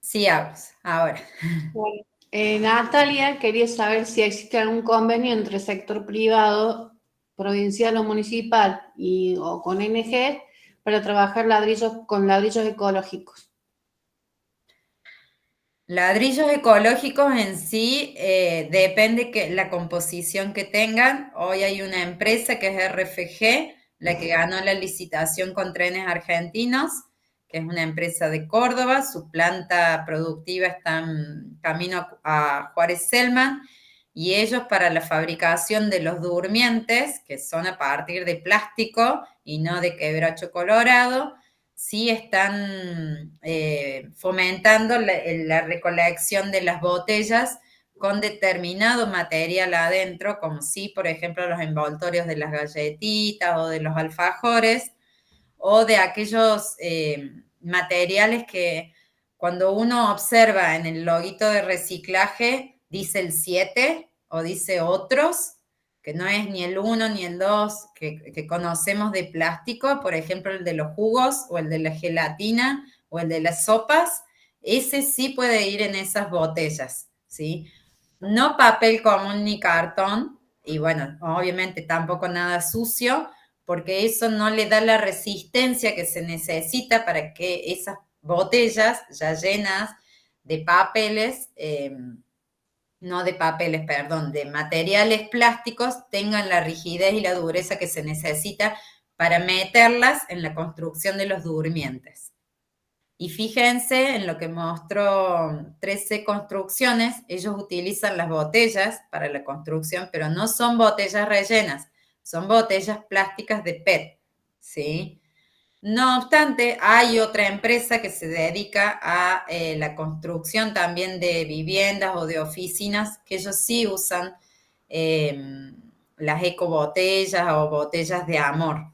Sí, ahora. Bueno, Natalia quería saber si existe algún convenio entre el sector privado, provincial o municipal o con ONG para trabajar con ladrillos ecológicos. Ladrillos ecológicos en sí depende que la composición que tengan. Hoy hay una empresa que es RFG, la que ganó la licitación con Trenes Argentinos, que es una empresa de Córdoba. Su planta productiva está en camino a Juárez Selman, y ellos para la fabricación de los durmientes, que son a partir de plástico y no de quebracho colorado, sí están fomentando la recolección de las botellas con determinado material adentro, como si, por ejemplo, los envoltorios de las galletitas o de los alfajores, o de aquellos materiales que cuando uno observa en el loguito de reciclaje dice el 7 o dice otros, que no es ni el 1 ni el 2 que conocemos de plástico, por ejemplo el de los jugos o el de la gelatina o el de las sopas, ese sí puede ir en esas botellas, ¿sí? No papel común ni cartón, y bueno, obviamente tampoco nada sucio, porque eso no le da la resistencia que se necesita para que esas botellas ya llenas de papeles, no de papeles, perdón, de materiales plásticos, tengan la rigidez y la dureza que se necesita para meterlas en la construcción de los durmientes. Y fíjense en lo que mostró 13 Construcciones, ellos utilizan las botellas para la construcción, pero no son botellas rellenas, son botellas plásticas de PET, ¿sí? No obstante, hay otra empresa que se dedica a la construcción también de viviendas o de oficinas, que ellos sí usan las ecobotellas o botellas de amor.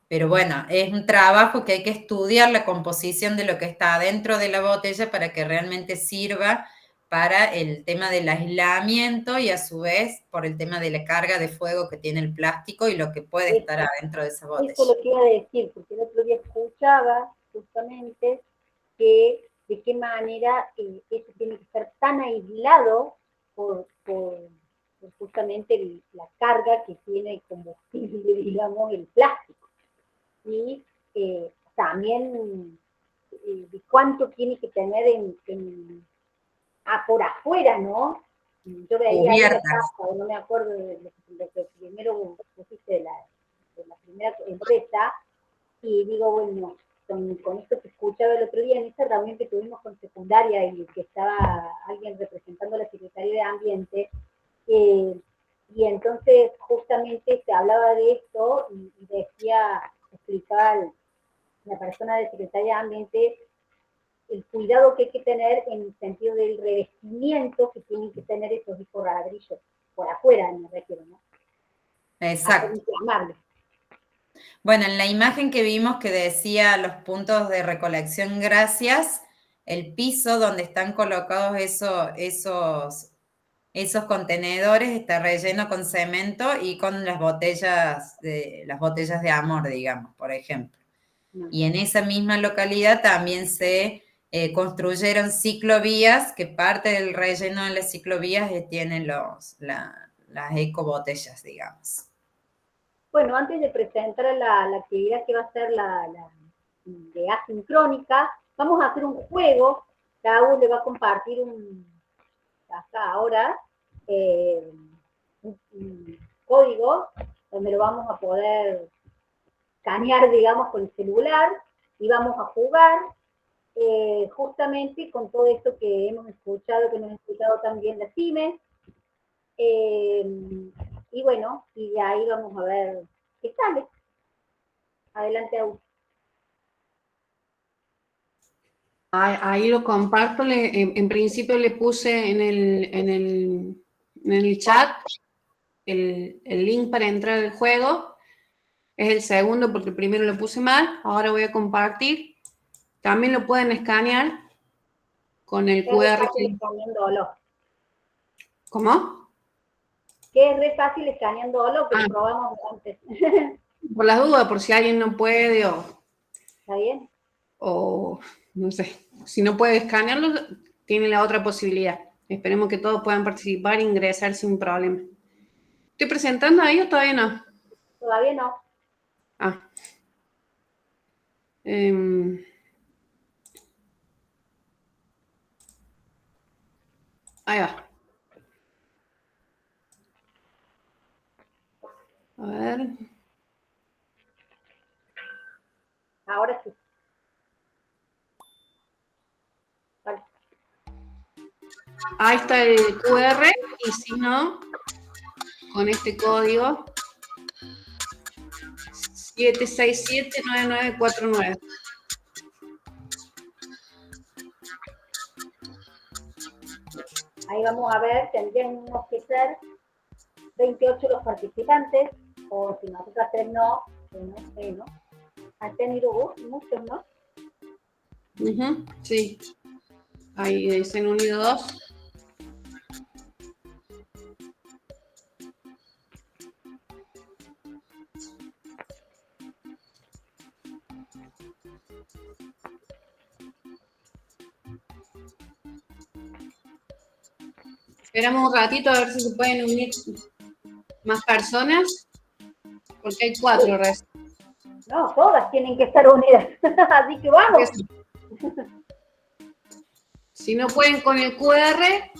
Pero bueno, es un trabajo que hay que estudiar la composición de lo que está adentro de la botella para que realmente sirva para el tema del aislamiento y a su vez por el tema de la carga de fuego que tiene el plástico y lo que puede estar adentro de esa botella. Eso es lo que iba a decir, porque el otro día escuchaba justamente que de qué manera eso tiene que estar tan aislado por justamente la carga que tiene el combustible, digamos, el plástico. Y también de cuánto tiene que tener por afuera, ¿no? Yo veía ahí la casa, no me acuerdo de lo que primero pusiste de la primera empresa, y digo, bueno, con esto que escuchaba el otro día en esa reunión que tuvimos con secundaria y que estaba alguien representando a la Secretaría de Ambiente, y entonces justamente se hablaba de esto y explicaba la persona de Secretaría de Ambiente el cuidado que hay que tener en el sentido del revestimiento que tienen que tener esos discos ladrillos, por afuera me refiero, ¿no? Exacto. Bueno, en la imagen que vimos que decía los puntos de recolección gracias, el piso donde están colocados esos contenedores está relleno con cemento y con las botellas de amor, digamos, por ejemplo. Y en esa misma localidad también se construyeron ciclovías, que parte del relleno de las ciclovías tienen las ecobotellas, digamos. Bueno, antes de presentar la actividad que va a ser la de asincrónica, vamos a hacer un juego. Cada uno le va a compartir hasta ahora un código donde lo vamos a poder escanear, digamos, con el celular y vamos a jugar justamente con todo esto que hemos escuchado, que nos han escuchado también las pymes. Y bueno, y de ahí vamos a ver qué sale. Adelante, Agus. Ahí lo comparto, en principio le puse en el chat el link para entrar al juego. Es el segundo porque el primero lo puse mal. Ahora voy a compartir. También lo pueden escanear con el QR. ¿Cómo? Que es re fácil escaneándolo, pero probamos antes. Por las dudas, por si alguien no puede o... ¿Está bien? O, no sé, si no puede escanearlo, tiene la otra posibilidad. Esperemos que todos puedan participar e ingresar sin problema. ¿Estoy presentando ahí o todavía no? Todavía no. Ahí va. A ver. Ahora sí. Vale. Ahí está el QR y si no, con este código 767-9949. Ahí vamos a ver, tendríamos que ser 28 los participantes, o si nosotras tres no, menos. Han tenido muchos, ¿no? Sí. Ahí dicen unido 2. Esperamos un ratito a ver si se pueden unir más personas, porque hay 4 restos. No, todas tienen que estar unidas, así que vamos. Si no pueden con el QR,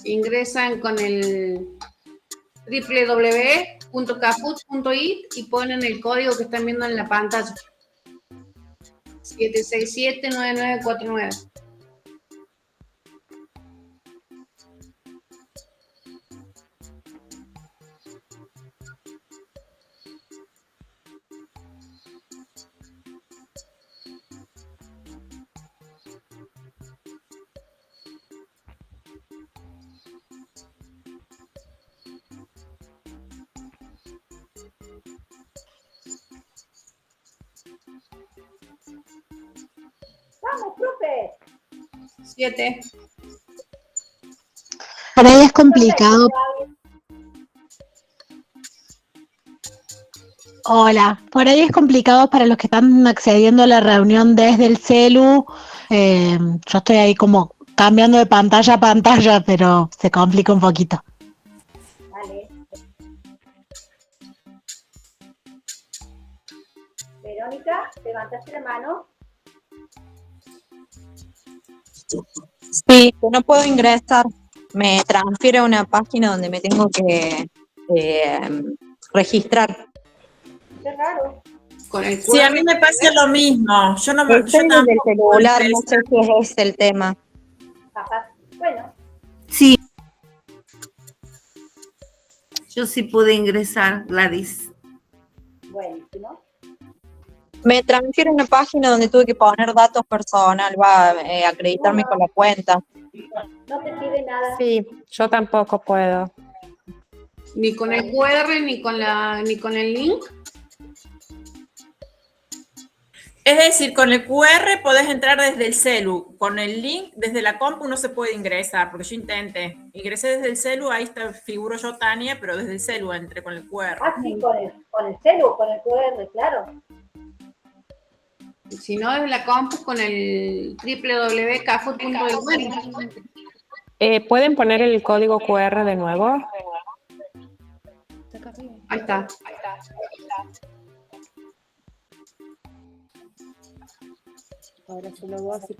ingresan con el www.caput.it y ponen el código que están viendo en la pantalla. 767-9949. Vamos, profe. 7. Por ahí es complicado. Hola, por ahí es complicado para los que están accediendo a la reunión desde el celu. Yo estoy ahí como cambiando de pantalla a pantalla, pero se complica un poquito. Vale. Verónica, levantaste la mano. Sí, que no puedo ingresar. Me transfiere a una página donde me tengo que registrar. Qué raro. con el Sí, a QR. mí me pasa lo mismo. Yo no, Estoy yo desde el tampoco celular, no ingresé. sé si es ese el tema. Ajá. Bueno, Sí, yo sí pude ingresar, Gladys. buenísimo. Me transfiero a una página donde tuve que poner datos personal, va a acreditarme No, con la cuenta. no te pide nada. Sí, yo tampoco puedo. Ni con el QR, ni con el link. Es decir, con el QR podés entrar desde el celu. Con el link, desde la compu no se puede ingresar, porque yo intenté. Ingresé desde el celu, ahí está, figuro yo, Tania, pero desde el celu entré con el QR. Ah, sí, con el celu, con el QR, claro. Si no, desde la compu con el www.cafut.edu. ¿Pueden poner el código QR de nuevo? Ahí está. Ahora solo vos y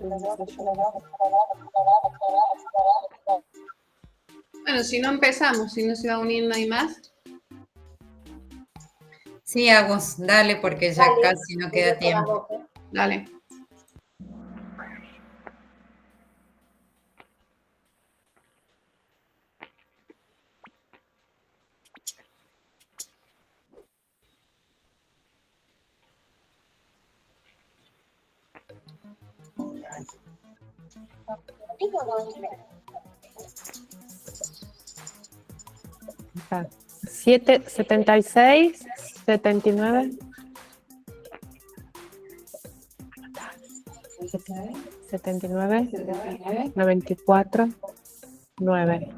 Bueno, si no empezamos, si no se va a unir nadie más. Sí, Agus, dale, porque ya Dale, casi no queda tiempo. Dale. Está. 76, 79. 79, 94, 9.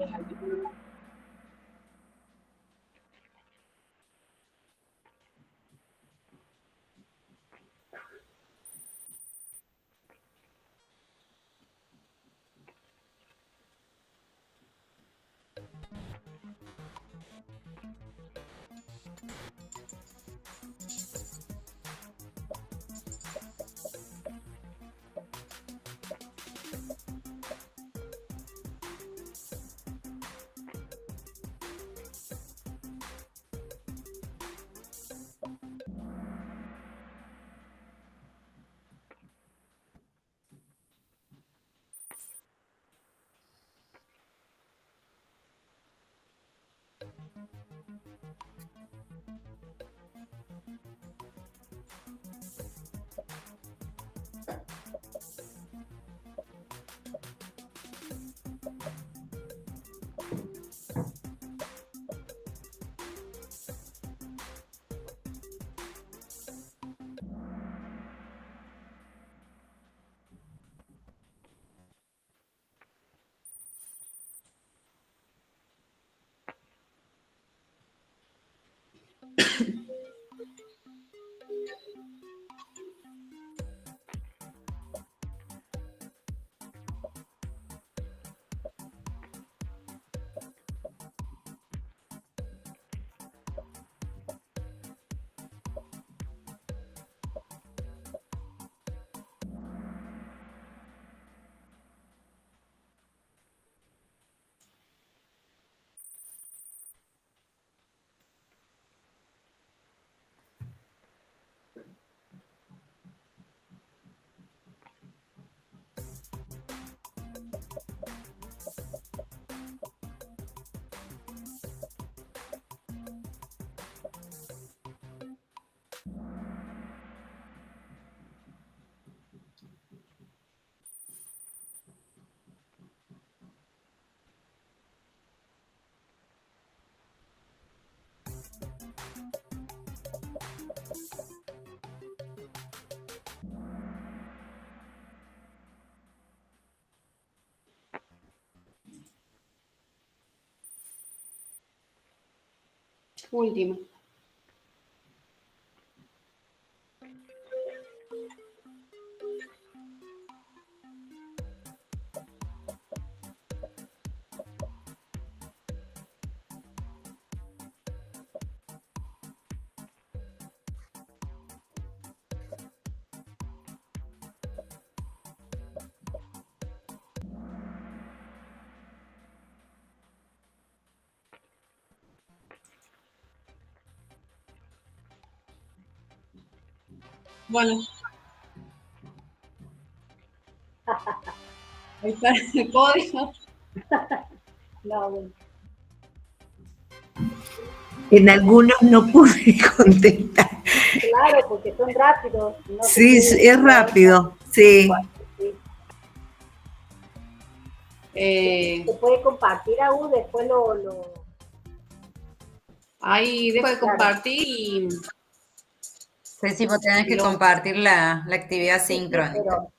Última. Bueno. Ahí está el código. No, bueno. En algunos no pude contestar. Claro, porque son rápidos. No Sí, es rápido, sí. Se puede compartir aún, después lo... Ahí dejo de compartir y... Ceci, vos tenés que compartir la actividad sincrónica. Pero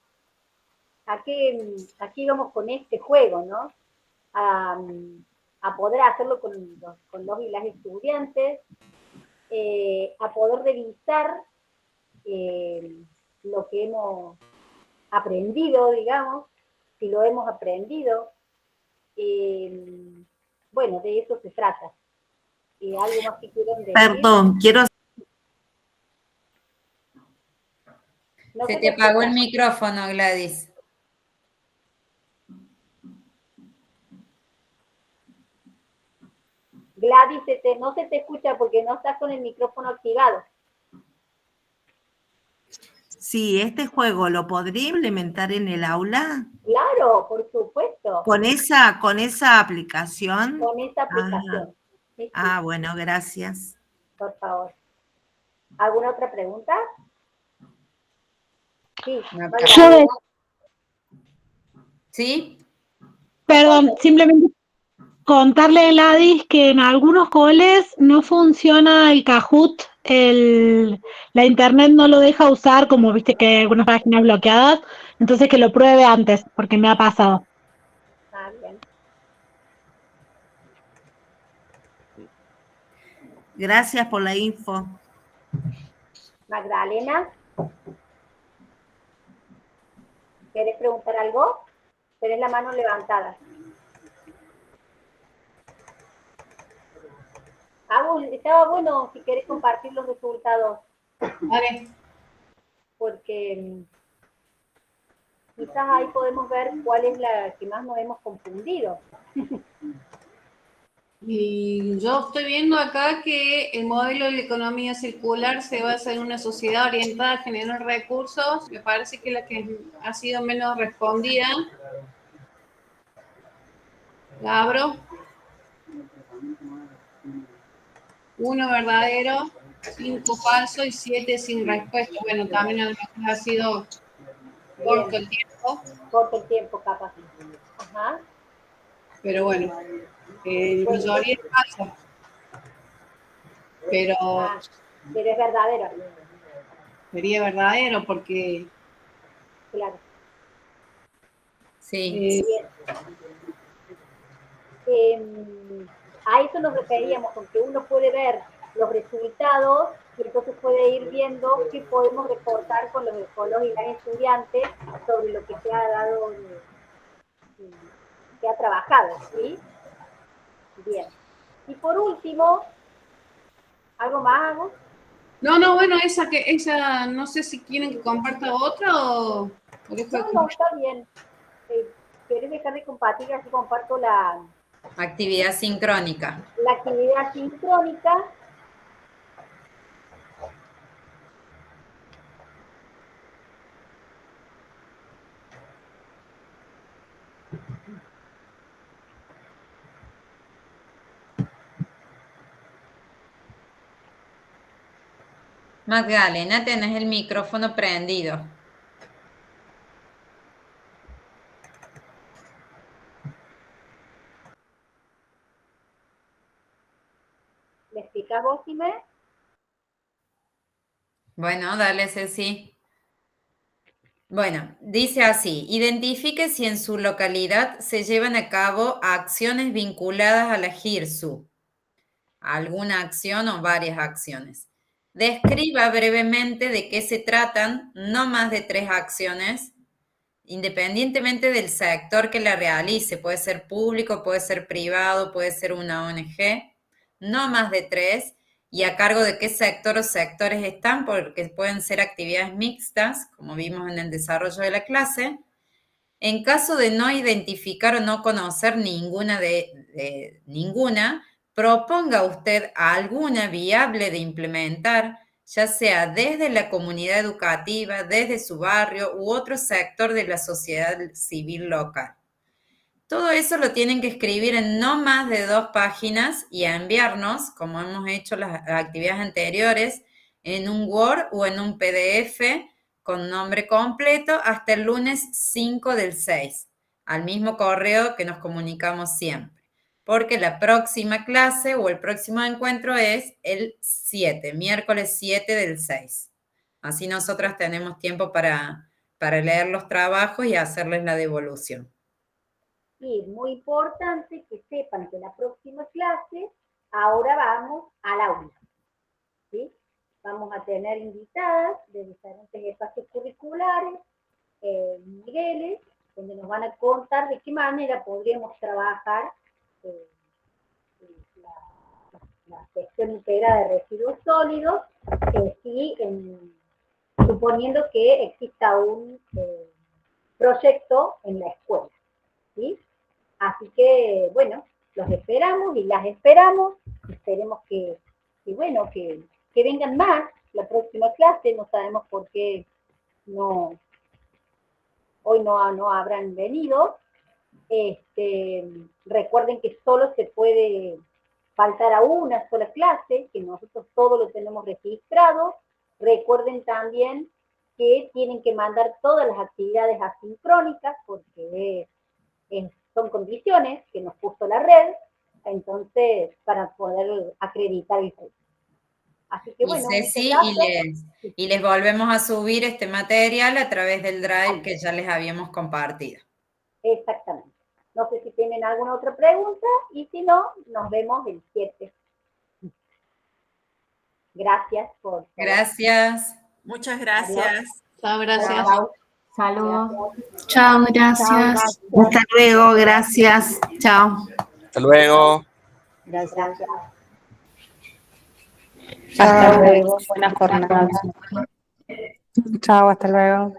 aquí vamos con este juego, ¿no? A poder hacerlo con los y las estudiantes, a poder revisar lo que hemos aprendido, digamos, si lo hemos aprendido. Bueno, de eso se trata. ¿Algo más que quieran decir? Perdón, quiero... No se te apagó el micrófono, Gladys. Gladys, no se te escucha porque no estás con el micrófono activado. Sí, este juego lo podría implementar en el aula. Claro, por supuesto. ¿Con esa aplicación? Con esa aplicación. Sí. Bueno, gracias. Por favor. ¿Alguna otra pregunta? Sí. ¿Sí? Perdón, simplemente contarle a Gladys que en algunos coles no funciona el Kahoot, la internet no lo deja usar, como viste que hay algunas páginas bloqueadas, entonces que lo pruebe antes, porque me ha pasado. Bien. Gracias por la info. Magdalena, ¿quieres preguntar algo? Tenés la mano levantada. Estaba bueno si querés compartir los resultados. Vale. Porque quizás ahí podemos ver cuál es la que más nos hemos confundido. Y yo estoy viendo acá que el modelo de la economía circular se basa en una sociedad orientada a generar recursos. Me parece que la que ha sido menos respondida. La abro. 1 verdadero, 5 falso y 7 sin respuesta. Bueno, también a lo mejor ha sido corto el tiempo. Corto el tiempo, capaz. Ajá. Pero bueno, la mayoría es falsa. Pero es verdadero. Sería verdadero porque... Claro. Sí. A eso nos referíamos, con que uno puede ver los resultados y entonces puede ir viendo qué podemos reportar con los y las estudiantes sobre lo que se ha dado, que ha trabajado, ¿sí? Bien. Y por último, ¿algo más, Agus? No, bueno, esa no sé si quieren que comparta otra o No, está bien. ¿Querés dejar de compartir? Así comparto la... Actividad sincrónica. La actividad sincrónica. Magdalena, tenés el micrófono prendido. ¿Me explicas vos, Jimé? Bueno, dale, Ceci. Bueno, dice así: identifique si en su localidad se llevan a cabo acciones vinculadas a la GIRSU. Alguna acción o varias acciones. Describa brevemente de qué se tratan, no más de 3 acciones, independientemente del sector que la realice. Puede ser público, puede ser privado, puede ser una ONG, no más de 3, y a cargo de qué sector o sectores están, porque pueden ser actividades mixtas, como vimos en el desarrollo de la clase. En caso de no identificar o no conocer ninguna, proponga usted alguna viable de implementar, ya sea desde la comunidad educativa, desde su barrio u otro sector de la sociedad civil local. Todo eso lo tienen que escribir en no más de 2 páginas y a enviarnos, como hemos hecho las actividades anteriores, en un Word o en un PDF con nombre completo hasta el lunes 5/6, al mismo correo que nos comunicamos siempre, porque la próxima clase o el próximo encuentro es el 7, miércoles 7/6. Así nosotras tenemos tiempo para leer los trabajos y hacerles la devolución. Y es muy importante que sepan que la próxima clase, ahora vamos al aula, ¿sí? Vamos a tener invitadas de diferentes espacios curriculares, niveles, donde nos van a contar de qué manera podríamos trabajar la gestión integrada de residuos sólidos, suponiendo que exista un proyecto en la escuela, ¿sí? Así que, bueno, los esperamos y las esperamos. Esperemos que vengan más la próxima clase. No sabemos por qué hoy no habrán venido. Recuerden que solo se puede faltar a una sola clase, que nosotros todo lo tenemos registrado. Recuerden también que tienen que mandar todas las actividades asincrónicas, porque son condiciones que nos puso la red, entonces, para poder acreditar el curso. Así que bueno, Ceci, y les volvemos a subir este material a través del Drive que ya les habíamos compartido. Exactamente. No sé si tienen alguna otra pregunta, y si no, nos vemos el 7. Gracias por... Gracias. Muchas gracias. Chao, gracias. Saludos. Chao, gracias. Hasta luego, gracias. Chao. Hasta luego. Gracias. Hasta luego. Buenas jornadas. Chao, hasta luego.